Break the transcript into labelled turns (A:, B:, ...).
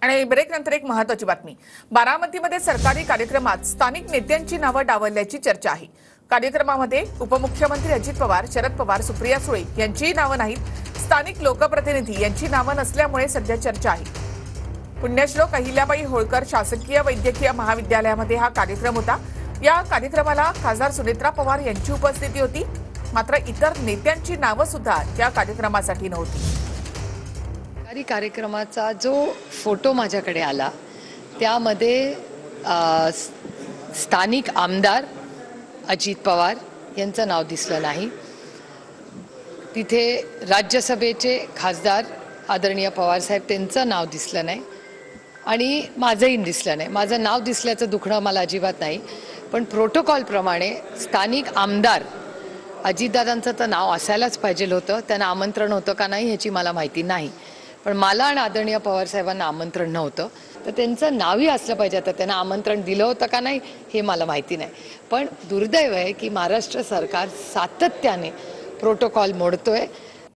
A: आणि ब्रेक नंतर एक महत्त्वाची बातमी। बारामतीमध्ये सरकारी कार्यक्रमात स्थानिक नेत्यांची नावं डावलल्याची चर्चा आहे। कार्यक्रमामध्ये उपमुख्यमंत्री अजित पवार, शरद पवार, सुप्रिया सुळे यांची नावं नाहीत। स्थानिक लोकप्रतिनिधी यांची नावं नसल्यामुळे सध्या चर्चा आहे। पुण्यश्लोक अहिल्याबाई होळकर शासकीय वैद्यकीय महाविद्यालयामध्ये हा कार्यक्रम होता। या कार्यक्रमाला खासदार सुनेत्रा पवार यांची उपस्थिती होती, मात्र इतर नेत्यांची नावं सुद्धा या कार्यक्रमासाठी नव्हती।
B: कार्यक्रमाचा जो फोटो माझ्याकडे आला त्यामध्ये स्थानिक आमदार अजित पवार यांचं नाव दिसलं नाही। तिथे राज्यसभेचे खासदार आदरणीय पवार साहेब त्यांचं नाव दिसलं नाही आणि माझंही दिसलं नाही। माझं नाव दिसल्याचं दुखणं मला अजिबात नाही, पण प्रोटोकॉल प्रमाणे स्थानिक आमदार अजितदादांचं तर नाव असायलाच पाहिजे होतं। त्यांना आमंत्रण होतं का नाही ह्याची मला माहिती नाही, पण मला आणि आदरणीय पवार साहेबांना आमंत्रण नव्हतं, तर त्यांचं नावही असलं पाहिजे। आता त्यांना आमंत्रण दिलं होतं का नाही हे मला माहिती नाही, पण दुर्दैव आहे की महाराष्ट्र सरकार सातत्याने प्रोटोकॉल मोडतोय।